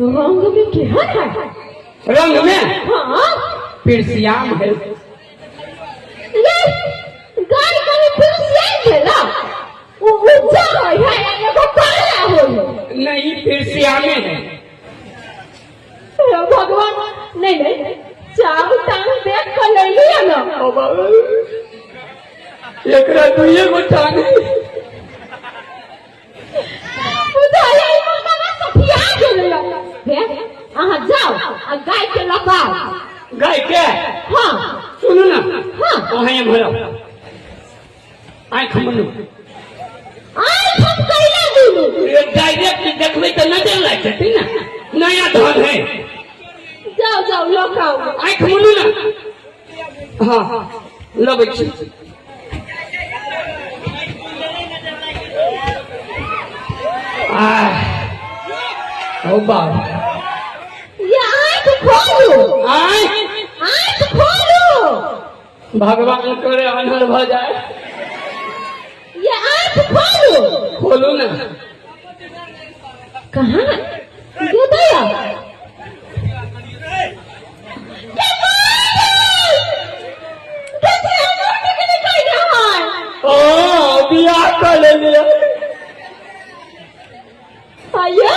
रंग में क्या है? रंग में हाँ पिरसियाम है। ये गाय का भी पिरसियाम है ना? वो उज्जर है या वो काला हो? नहीं पिरसियाम है। भगवान नहीं नहीं चार टांग देख कर ले लिया ना। एकरा दुइये गो टांग है। उधारे मामा ना सफिया गेलिया है। आहा जाओ आ गाय के लपाओ। गाय के हाँ सुनो ना। हाँ वहाँ भरो आँख मनु आज हम कैला दूँ। ये डायरेक्ट देखबे तो नजर लग जाती ना। नया धन है। जाओ जाओ लपाओ। आँख मनु ना। हाँ लबे छी। ओ बाप ये आँख खोलो। आँख खोलो। भगवान करे अनहर भ जाए। ये आँख खोलो। खोलो ना। कहाँ? ये दया। ओ बियाह कर ले लिया। आया